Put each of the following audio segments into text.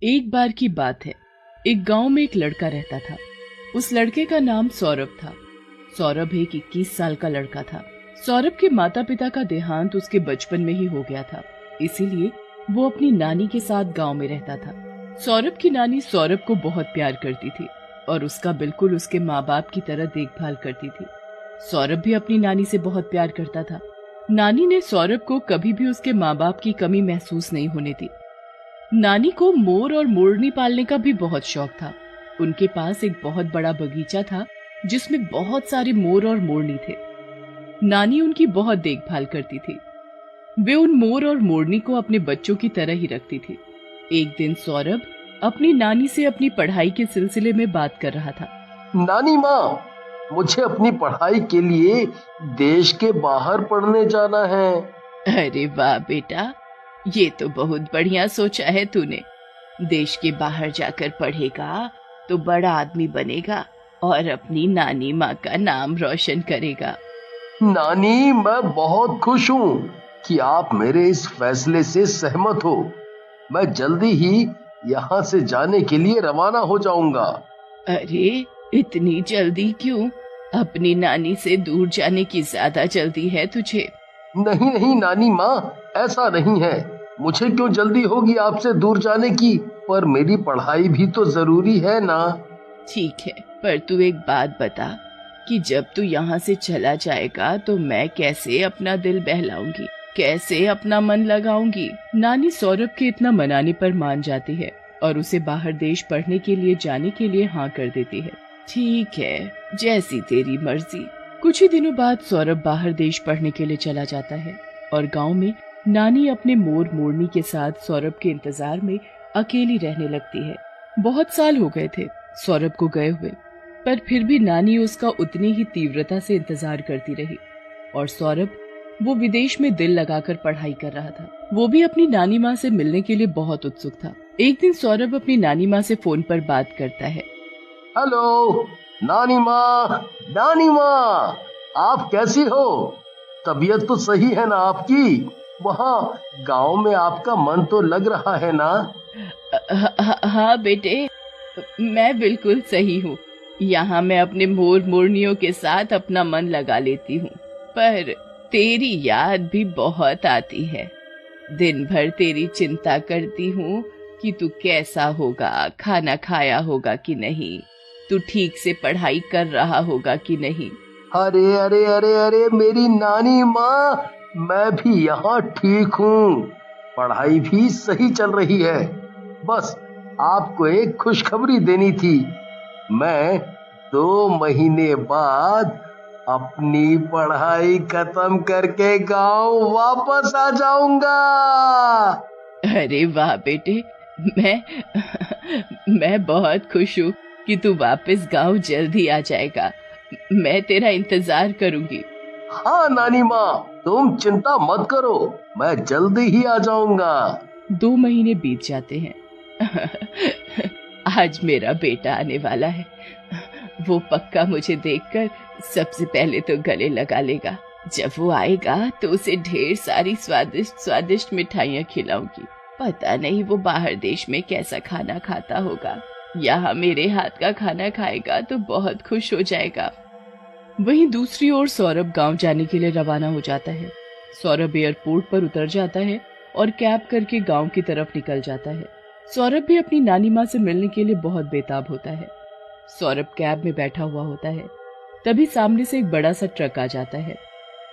एक बार की बात है। एक गांव में एक लड़का रहता था। उस लड़के का नाम सौरभ था। सौरभ एक 21 साल का लड़का था। सौरभ के माता पिता का देहांत उसके बचपन में ही हो गया था, इसीलिए वो अपनी नानी के साथ गांव में रहता था। सौरभ की नानी सौरभ को बहुत प्यार करती थी और उसका बिल्कुल उसके माँ बाप की तरह देखभाल करती थी। सौरभ भी अपनी नानी से बहुत प्यार करता था। नानी ने सौरभ को कभी भी उसके माँ बाप की कमी महसूस नहीं होने दी। नानी को मोर और मोरनी पालने का भी बहुत शौक था। उनके पास एक बहुत बड़ा बगीचा था जिसमें बहुत सारे मोर और मोरनी थे। नानी उनकी बहुत देखभाल करती थी। वे उन मोर और मोरनी को अपने बच्चों की तरह ही रखती थी। एक दिन सौरभ अपनी नानी से अपनी पढ़ाई के सिलसिले में बात कर रहा था। नानी माँ, मुझे अपनी पढ़ाई के लिए देश के बाहर पढ़ने जाना है। अरे वाह बेटा, ये तो बहुत बढ़िया सोचा है तूने। देश के बाहर जाकर पढ़ेगा तो बड़ा आदमी बनेगा और अपनी नानी माँ का नाम रोशन करेगा। नानी, मैं बहुत खुश हूँ कि आप मेरे इस फैसले से सहमत हो। मैं जल्दी ही यहाँ से जाने के लिए रवाना हो जाऊंगा। अरे इतनी जल्दी क्यों? अपनी नानी से दूर जाने की ज्यादा जल्दी है तुझे? नहीं नहीं नानी माँ, ऐसा नहीं है। मुझे क्यों जल्दी होगी आपसे दूर जाने की, पर मेरी पढ़ाई भी तो जरूरी है ना। ठीक है, पर तू एक बात बता कि जब तू यहाँ से चला जाएगा तो मैं कैसे अपना दिल बहलाऊंगी, कैसे अपना मन लगाऊंगी? नानी सौरभ के इतना मनाने पर मान जाती है और उसे बाहर देश पढ़ने के लिए जाने के लिए हाँ कर देती है। ठीक है, जैसी तेरी मर्जी। कुछ ही दिनों बाद सौरभ बाहर देश पढ़ने के लिए चला जाता है और गांव में नानी अपने मोर मोरनी के साथ सौरभ के इंतजार में अकेली रहने लगती है। बहुत साल हो गए थे सौरभ को गए हुए, पर फिर भी नानी उसका उतनी ही तीव्रता से इंतजार करती रही और सौरभ वो विदेश में दिल लगाकर पढ़ाई कर रहा था। वो भी अपनी नानी माँ से मिलने के लिए बहुत उत्सुक था। एक दिन सौरभ अपनी नानी माँ से फोन पर बात करता है। हेलो नानी माँ, नानी माँ, आप कैसी हो? तबीयत तो सही है ना आपकी? वहाँ गांव में आपका मन तो लग रहा है ना? हाँ बेटे, मैं बिल्कुल सही हूँ। यहाँ मैं अपने मोर मोरनियों के साथ अपना मन लगा लेती हूँ, पर तेरी याद भी बहुत आती है। दिन भर तेरी चिंता करती हूँ कि तू कैसा होगा, खाना खाया होगा कि नहीं, तू ठीक से पढ़ाई कर रहा होगा कि नहीं। अरे अरे अरे अरे मेरी नानी माँ, मैं भी यहाँ ठीक हूँ। पढ़ाई भी सही चल रही है। बस आपको एक खुशखबरी देनी थी। मैं 2 महीने बाद अपनी पढ़ाई खत्म करके गांव वापस आ जाऊंगा। अरे वाह बेटे, मैं बहुत खुश हूँ कि तू वापस गांव जल्दी आ जाएगा। मैं तेरा इंतजार करूंगी। हाँ नानी माँ, तुम चिंता मत करो, मैं जल्दी ही आ जाऊंगा। 2 महीने बीत जाते हैं। आज मेरा बेटा आने वाला है। वो पक्का मुझे देखकर सबसे पहले तो गले लगा लेगा। जब वो आएगा तो उसे ढेर सारी स्वादिष्ट स्वादिष्ट मिठाइयाँ खिलाऊंगी। पता नहीं वो बाहर देश में कैसा खाना खाता होगा। यहाँ मेरे हाथ का खाना खाएगा तो बहुत खुश हो जाएगा। वहीं दूसरी ओर सौरभ गांव जाने के लिए रवाना हो जाता है। सौरभ एयरपोर्ट पर उतर जाता है और कैब करके गांव की तरफ निकल जाता है। सौरभ भी अपनी नानी माँ से मिलने के लिए बहुत बेताब होता है। सौरभ कैब में बैठा हुआ होता है, तभी सामने से एक बड़ा सा ट्रक आ जाता है।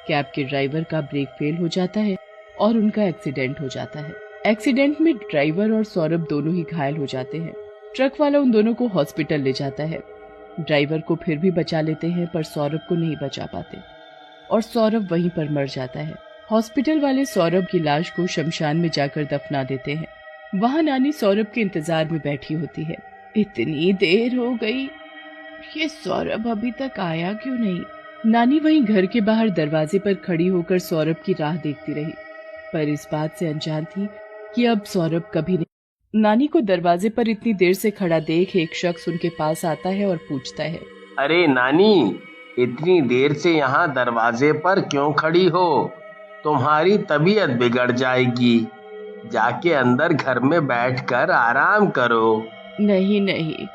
कैब के ड्राइवर का ब्रेक फेल हो जाता है और उनका एक्सीडेंट हो जाता है। एक्सीडेंट में ड्राइवर और सौरभ दोनों ही घायल हो जाते हैं। ट्रक वाला उन दोनों को हॉस्पिटल ले जाता है। ड्राइवर को फिर भी बचा लेते हैं, पर सौरभ को नहीं बचा पाते और सौरभ वहीं पर मर जाता है। हॉस्पिटल वाले सौरभ की लाश को शमशान में जाकर दफना देते हैं। वहाँ नानी सौरभ के इंतजार में बैठी होती है। इतनी देर हो गई, ये सौरभ अभी तक आया क्यों नहीं? नानी वहीं घर के बाहर दरवाजे पर खड़ी होकर सौरभ की राह देखती रही, पर इस बात से अनजान थी कि अब सौरभ कभी नहीं। नानी को दरवाजे पर इतनी देर से खड़ा देख एक शख्स उनके पास आता है और पूछता है, अरे नानी, इतनी देर से यहाँ दरवाजे पर क्यों खड़ी हो? तुम्हारी तबीयत बिगड़ जाएगी। जाके अंदर घर में बैठकर आराम करो। नहीं नहीं,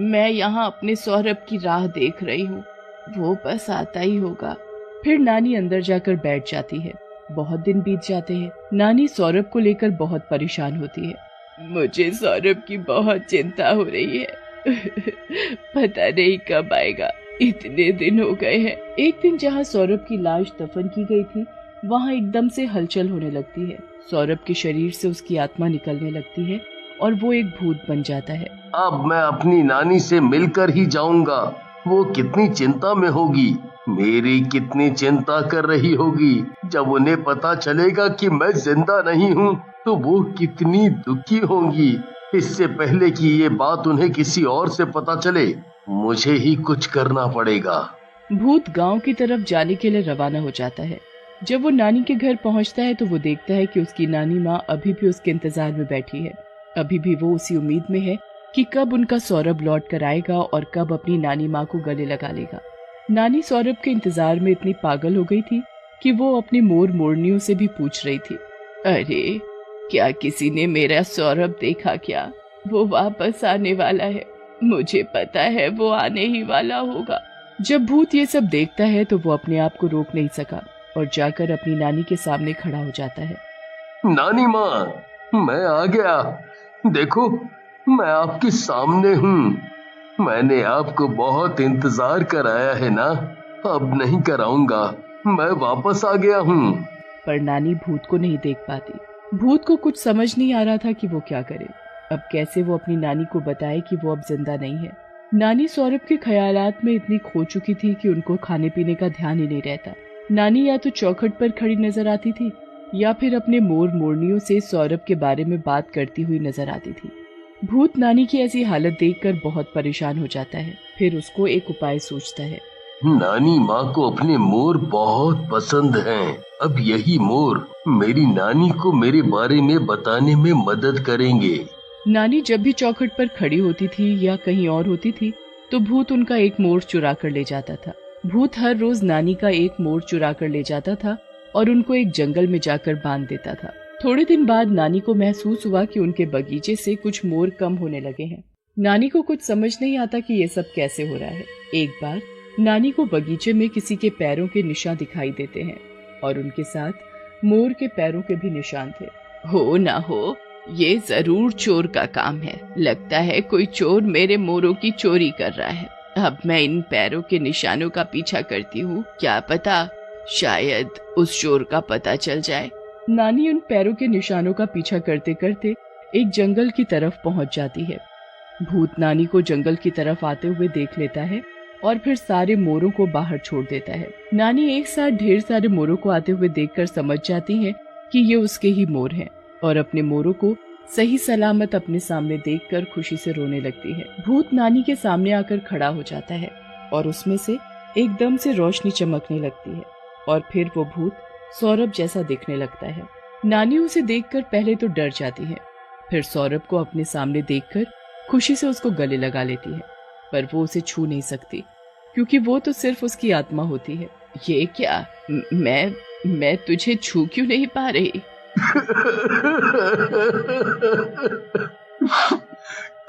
मैं यहाँ अपने सौरभ की राह देख रही हूँ, वो बस आता ही होगा। फिर नानी अंदर जाकर बैठ जाती है। बहुत दिन बीत जाते हैं। नानी सौरभ को लेकर बहुत परेशान होती है। मुझे सौरभ की बहुत चिंता हो रही है। पता नहीं कब आएगा, इतने दिन हो गए हैं। एक दिन जहाँ सौरभ की लाश दफन की गई थी, वहाँ एकदम से हलचल होने लगती है। सौरभ के शरीर से उसकी आत्मा निकलने लगती है और वो एक भूत बन जाता है। अब मैं अपनी नानी से मिलकर ही जाऊंगा। वो कितनी चिंता में होगी, मेरी कितनी चिंता कर रही होगी। जब उन्हें पता चलेगा कि मैं जिंदा नहीं हूँ तो वो कितनी दुखी होंगी। इससे पहले कि ये बात उन्हें किसी और से पता चले, मुझे ही कुछ करना पड़ेगा। भूत गांव की तरफ जाने के लिए रवाना हो जाता है। जब वो नानी के घर पहुंचता है तो वो देखता है कि उसकी नानी माँ अभी भी उसके इंतजार में बैठी है। अभी भी वो उसी उम्मीद में है कि कब उनका सौरभ लौट कर आएगा और कब अपनी नानी माँ को गले लगा लेगा। नानी सौरभ के इंतजार में इतनी पागल हो गई थी कि वो अपनी मोर मोरनियों से भी पूछ रही थी, अरे क्या किसी ने मेरा सौरभ देखा क्या? वो वापस आने वाला है, मुझे पता है वो आने ही वाला होगा। जब भूत ये सब देखता है तो वो अपने आप को रोक नहीं सका और जाकर अपनी नानी के सामने खड़ा हो जाता है। नानी माँ, मैं आ गया। देखो, मैं आपके सामने हूँ। मैंने आपको बहुत इंतजार कराया है ना, अब नहीं कराऊंगा। मैं वापस आ गया हूँ। पर नानी भूत को नहीं देख पाती। भूत को कुछ समझ नहीं आ रहा था कि वो क्या करे। अब कैसे वो अपनी नानी को बताए कि वो अब जिंदा नहीं है। नानी सौरभ के ख्यालात में इतनी खो चुकी थी कि उनको खाने पीने का ध्यान ही नहीं रहता। नानी या तो चौखट पर खड़ी नजर आती थी या फिर अपने मोर मोरनियों से सौरभ के बारे में बात करती हुई नजर आती थी। भूत नानी की ऐसी हालत देखकर बहुत परेशान हो जाता है। फिर उसको एक उपाय सोचता है। नानी माँ को अपने मोर बहुत पसंद हैं। अब यही मोर मेरी नानी को मेरे बारे में बताने में मदद करेंगे। नानी जब भी चौखट पर खड़ी होती थी या कहीं और होती थी तो भूत उनका एक मोर चुरा कर ले जाता था। भूत हर रोज नानी का एक मोर चुरा कर ले जाता था और उनको एक जंगल में जाकर बांध देता था। थोड़े दिन बाद नानी को महसूस हुआ कि उनके बगीचे से कुछ मोर कम होने लगे हैं। नानी को कुछ समझ नहीं आता कि ये सब कैसे हो रहा है। एक बार नानी को बगीचे में किसी के पैरों के निशान दिखाई देते हैं और उनके साथ मोर के पैरों के भी निशान थे। हो ना हो, ये जरूर चोर का काम है। लगता है कोई चोर मेरे मोरों की चोरी कर रहा है। अब मैं इन पैरों के निशानों का पीछा करती हूँ, क्या पता शायद उस चोर का पता चल जाए। नानी उन पैरों के निशानों का पीछा करते करते एक जंगल की तरफ पहुंच जाती है। भूत नानी को जंगल की तरफ आते हुए देख लेता है और फिर सारे मोरों को बाहर छोड़ देता है। नानी एक साथ ढेर सारे मोरों को आते हुए देखकर समझ जाती है कि ये उसके ही मोर हैं और अपने मोरों को सही सलामत अपने सामने देखकर खुशी से रोने लगती है। भूत नानी के सामने आकर खड़ा हो जाता है और उसमें से एकदम से रोशनी चमकने लगती है और फिर वो भूत सौरभ जैसा दिखने लगता है। नानी उसे देखकर पहले तो डर जाती है, फिर सौरभ को अपने सामने देखकर खुशी से उसको गले लगा लेती है, पर वो उसे छू नहीं सकती क्योंकि वो तो सिर्फ उसकी आत्मा होती है। ये क्या, मैं तुझे छू क्यों नहीं पा रही?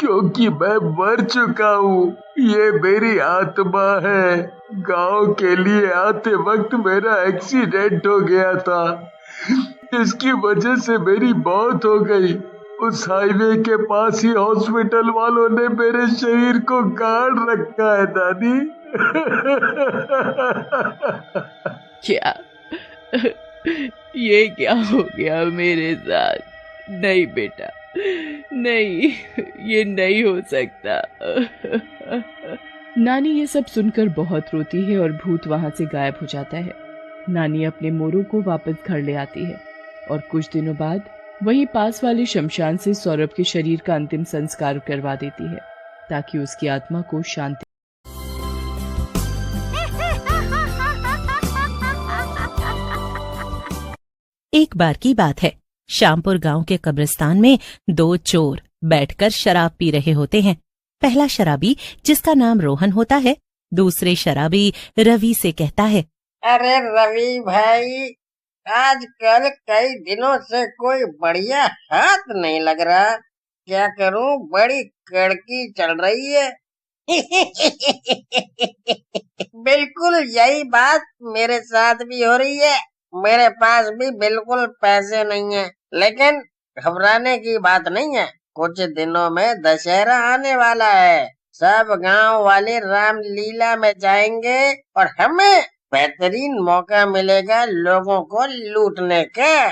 क्योंकि मैं मर चुका हूँ। ये मेरी आत्मा है। गांव के लिए आते वक्त मेरा एक्सीडेंट हो गया था, इसकी वजह से मेरी मौत हो गई। उस हाईवे के पास ही हॉस्पिटल वालों ने मेरे शरीर को गाड़ रखा है नानी। क्या ये क्या हो गया मेरे साथ? नहीं बेटा, नहीं, ये नहीं हो सकता। नानी ये सब सुनकर बहुत रोती है और भूत वहां से गायब हो जाता है। नानी अपने मोरों को वापस घर ले आती है और कुछ दिनों बाद वहीं पास वाले शमशान से सौरभ के शरीर का अंतिम संस्कार करवा देती है ताकि उसकी आत्मा को शांति। एक बार की बात है, श्यामपुर गांव के कब्रिस्तान में दो चोर बैठकर शराब पी रहे होते हैं। पहला शराबी, जिसका नाम रोहन होता है, दूसरे शराबी रवि से कहता है, अरे रवि भाई, आजकल कई दिनों से कोई बढ़िया हाथ नहीं लग रहा। क्या करूं, बड़ी कड़की चल रही है। बिल्कुल यही बात मेरे साथ भी हो रही है। मेरे पास भी बिल्कुल पैसे नहीं है, लेकिन घबराने की बात नहीं है। कुछ दिनों में दशहरा आने वाला है। सब गांव वाले रामलीला में जाएंगे और हमें बेहतरीन मौका मिलेगा लोगों को लूटने का।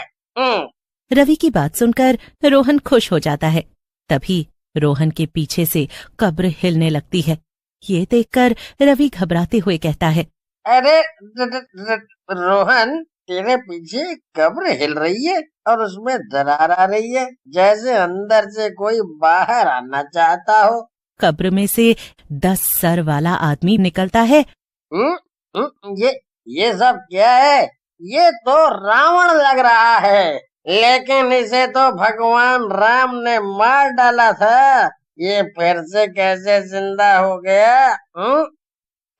रवि की बात सुनकर रोहन खुश हो जाता है। तभी रोहन के पीछे से कब्र हिलने लगती है। ये देखकर रवि घबराते हुए कहता है, अरे रोहन, तेरे पीछे कब्र हिल रही है और उसमें दरार आ रही है, जैसे अंदर से कोई बाहर आना चाहता हो। कब्र में से 10 सर वाला आदमी निकलता है। ये सब क्या है? ये तो रावण लग रहा है, लेकिन इसे तो भगवान राम ने मार डाला था। ये फिर से कैसे जिंदा हो गया?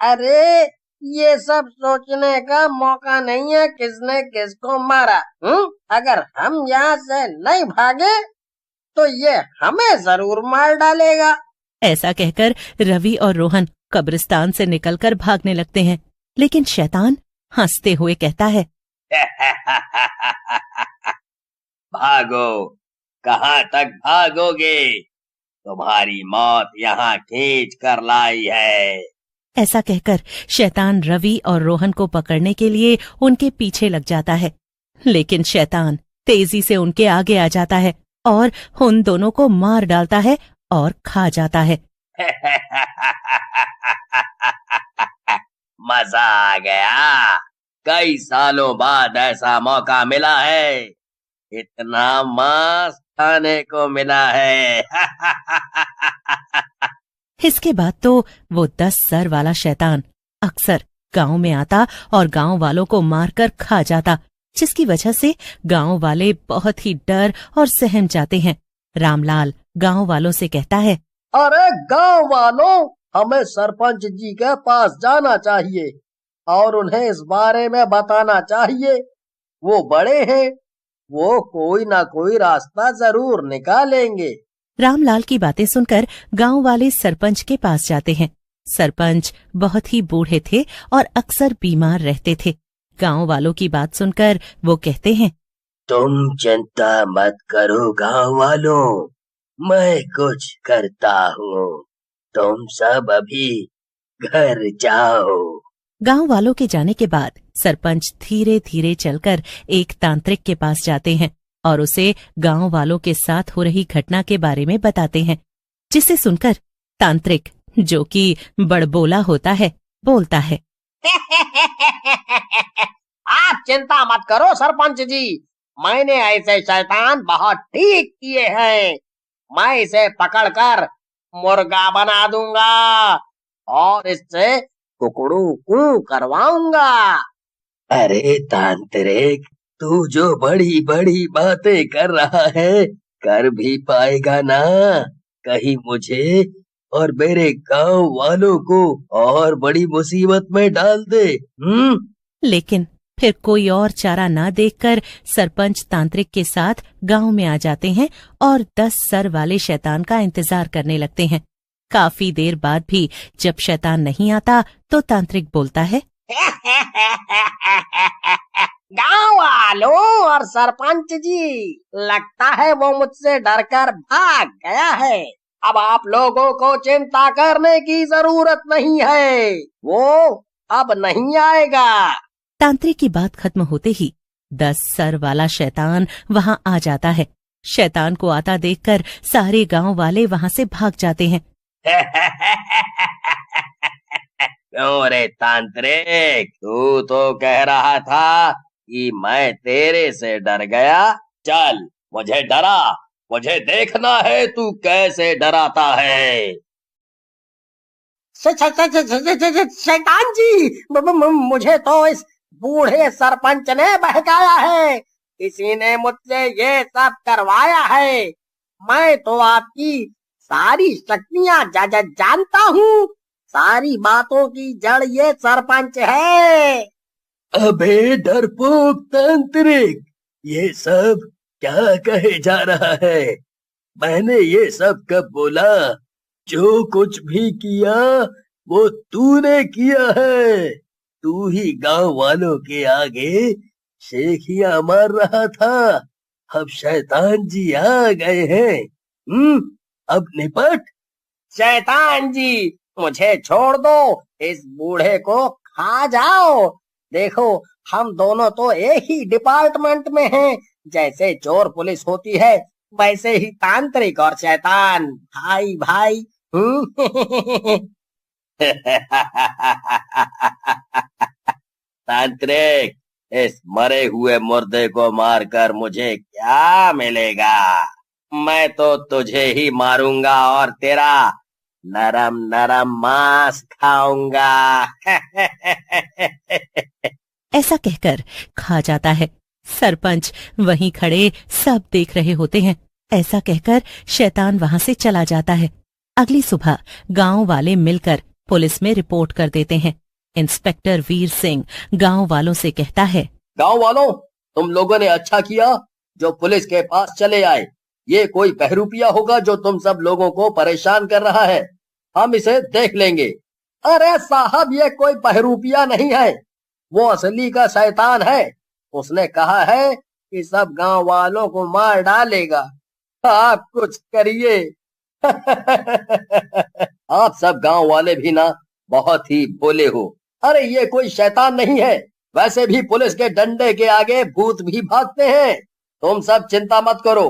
अरे ये सब सोचने का मौका नहीं है किसने किसको मारा। अगर हम यहाँ से नहीं भागे तो ये हमें जरूर मार डालेगा। ऐसा कहकर रवि और रोहन कब्रिस्तान से निकलकर भागने लगते हैं, लेकिन शैतान हंसते हुए कहता है, भागो, कहाँ तक भागोगे? तुम्हारी मौत यहाँ खींच कर लाई है। ऐसा कहकर शैतान रवि और रोहन को पकड़ने के लिए उनके पीछे लग जाता है, लेकिन शैतान तेजी से उनके आगे आ जाता है और उन दोनों को मार डालता है और खा जाता है। मजा आ गया। कई सालों बाद ऐसा मौका मिला है। इतना मांस खाने को मिला है। इसके बाद तो वो 10 सर वाला शैतान अक्सर गांव में आता और गांव वालों को मारकर खा जाता, जिसकी वजह से गांव वाले बहुत ही डर और सहम जाते हैं। रामलाल गांव वालों से कहता है, अरे गांव वालों, हमें सरपंच जी के पास जाना चाहिए और उन्हें इस बारे में बताना चाहिए। वो बड़े हैं, वो कोई ना कोई रास्ता जरूर निकालेंगे। रामलाल की बातें सुनकर गांव वाले सरपंच के पास जाते हैं। सरपंच बहुत ही बूढ़े थे और अक्सर बीमार रहते थे। गांव वालों की बात सुनकर वो कहते हैं, तुम चिंता मत करो गांव वालों, मैं कुछ करता हूँ। तुम सब अभी घर जाओ। गांव वालों के जाने के बाद सरपंच धीरे धीरे चलकर एक तांत्रिक के पास जाते हैं और उसे गांव वालों के साथ हो रही घटना के बारे में बताते हैं, जिसे सुनकर तांत्रिक, जो कि बड़बोला होता है, बोलता है, आप चिंता मत करो सरपंच जी, मैंने ऐसे शैतान बहुत ठीक किए हैं। मैं इसे पकड़कर मुर्गा बना दूंगा और इससे कुकड़ू कू करवाऊंगा। अरे तांत्रिक, तू जो बड़ी बड़ी बातें कर रहा है, कर भी पाएगा ना? कहीं मुझे और मेरे गांव वालों को और बड़ी मुसीबत में डाल दे। लेकिन फिर कोई और चारा ना देखकर सरपंच तांत्रिक के साथ गांव में आ जाते हैं और 10 सर वाले शैतान का इंतजार करने लगते हैं। काफी देर बाद भी जब शैतान नहीं आता तो तांत्रिक बोलता है, गांव वालों और सरपंच जी, लगता है वो मुझसे डरकर भाग गया है। अब आप लोगों को चिंता करने की जरूरत नहीं है, वो अब नहीं आएगा। तांत्रिक की बात खत्म होते ही 10 सर वाला शैतान वहां आ जाता है। शैतान को आता देखकर सारे गांव वाले वहां से भाग जाते हैं। क्यों रे तांत्रिक, तू तो कह रहा था कि मैं तेरे से डर गया। चल मुझे डरा, मुझे देखना है तू कैसे डराता है। शैतान जी, मुझे तो इस बूढ़े सरपंच ने बहकाया है। किसी ने मुझसे ये सब करवाया है। मैं तो आपकी सारी शक्तियाँ जानता हूँ। सारी बातों की जड़ ये सरपंच है। अबे डरपोक तांत्रिक, ये सब क्या कहे जा रहा है? मैंने ये सब कब बोला? जो कुछ भी किया वो तूने किया है। तू ही गांव वालों के आगे शेखियां मार रहा था। अब शैतान जी आ गए हैं। अब निपट। शैतान जी, मुझे छोड़ दो, इस बूढ़े को खा जाओ। देखो, हम दोनों तो एक ही डिपार्टमेंट में हैं। जैसे चोर पुलिस होती है, वैसे ही तांत्रिक और शैतान भाई भाई। तांत्रिक, इस मरे हुए मुर्दे को मारकर मुझे क्या मिलेगा? मैं तो तुझे ही मारूंगा और तेरा नरम नरम मांस खाऊंगा। ऐसा कहकर खा जाता है। सरपंच वहीं खड़े सब देख रहे होते हैं। ऐसा कहकर शैतान वहां से चला जाता है। अगली सुबह गांव वाले मिलकर पुलिस में रिपोर्ट कर देते हैं। इंस्पेक्टर वीर सिंह गांव वालों से कहता है, गांव वालों, तुम लोगों ने अच्छा किया जो पुलिस के पास चले आए। ये कोई बहरूपिया होगा जो तुम सब लोगों को परेशान कर रहा है। हम इसे देख लेंगे। अरे साहब, ये कोई बहरूपिया नहीं है, वो असली का शैतान है। उसने कहा है कि सब गांव वालों को मार डालेगा। आप कुछ करिए। आप सब गांव वाले भी ना बहुत ही भोले हो। अरे ये कोई शैतान नहीं है। वैसे भी पुलिस के डंडे के आगे भूत भी भागते हैं। तुम सब चिंता मत करो।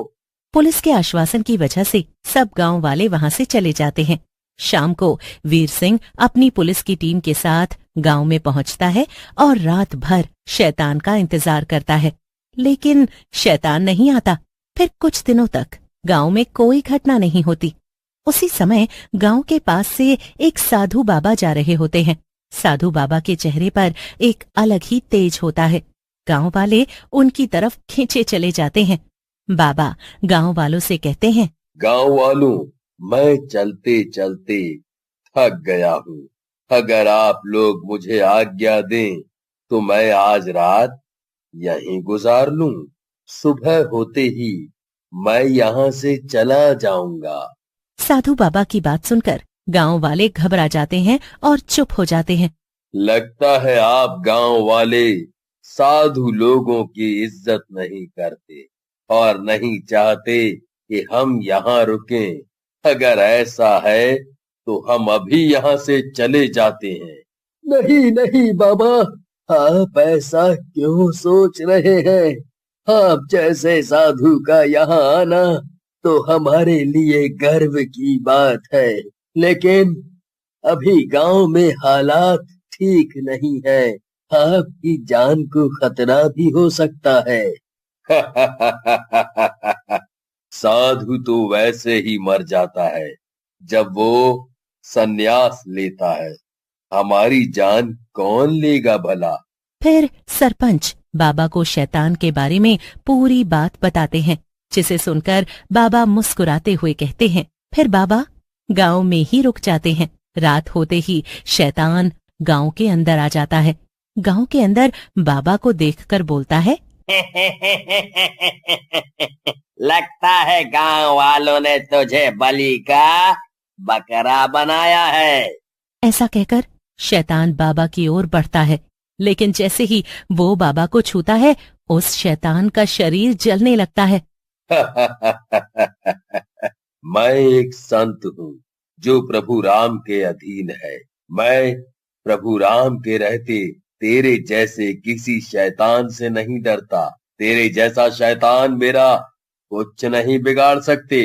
पुलिस के आश्वासन की वजह से सब गांव वाले वहां से चले जाते हैं। शाम को वीर सिंह अपनी पुलिस की टीम के साथ गांव में पहुंचता है और रात भर शैतान का इंतजार करता है, लेकिन शैतान नहीं आता। फिर कुछ दिनों तक गांव में कोई घटना नहीं होती। उसी समय गांव के पास से एक साधु बाबा जा रहे होते हैं। साधु बाबा के चेहरे पर एक अलग ही तेज होता है। गांव वाले उनकी तरफ खींचे चले जाते हैं। बाबा गांव वालों से कहते हैं, गांव वालों, मैं चलते चलते थक गया हूँ। अगर आप लोग मुझे आज्ञा दें तो मैं आज रात यहीं गुजार लूं। सुबह होते ही मैं यहाँ से चला जाऊंगा। साधु बाबा की बात सुनकर गांव वाले घबरा जाते हैं और चुप हो जाते हैं। लगता है आप गांव वाले साधु लोगों की इज्जत नहीं करते और नहीं चाहते कि हम यहाँ रुकें। अगर ऐसा है तो हम अभी यहाँ से चले जाते हैं। नहीं नहीं बाबा, आप ऐसा क्यों सोच रहे हैं? आप जैसे साधु का यहाँ आना तो हमारे लिए गर्व की बात है, लेकिन अभी गांव में हालात ठीक नहीं है। आपकी जान को खतरा भी हो सकता है। साधु तो वैसे ही मर जाता है जब वो संन्यास लेता है। हमारी जान कौन लेगा भला? फिर सरपंच बाबा को शैतान के बारे में पूरी बात बताते हैं, जिसे सुनकर बाबा मुस्कुराते हुए कहते हैं। फिर बाबा गांव में ही रुक जाते हैं। रात होते ही शैतान गांव के अंदर आ जाता है। गांव के अंदर बाबा को देखकर बोलता है, लगता है गांव वालों ने तुझे बलि का बकरा बनाया है। ऐसा कहकर शैतान बाबा की ओर बढ़ता है, लेकिन जैसे ही वो बाबा को छूता है, उस शैतान का शरीर जलने लगता है। मैं एक संत हूँ जो प्रभु राम के अधीन है। मैं प्रभु राम के रहते तेरे जैसे किसी शैतान से नहीं डरता। तेरे जैसा शैतान मेरा कुछ नहीं बिगाड़ सकते।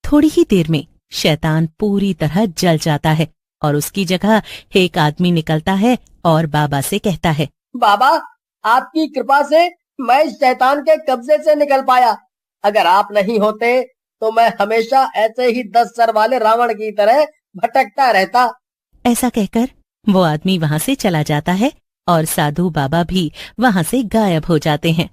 थोड़ी ही देर में शैतान पूरी तरह जल जाता है और उसकी जगह एक आदमी निकलता है और बाबा से कहता है, बाबा, आपकी कृपा से मैं इस शैतान के कब्जे से निकल पाया। अगर आप नहीं होते तो मैं हमेशा ऐसे ही 10 सर वाले रावण की तरह भटकता रहता। ऐसा कहकर वो आदमी वहां से चला जाता है और साधु बाबा भी वहां से गायब हो जाते हैं।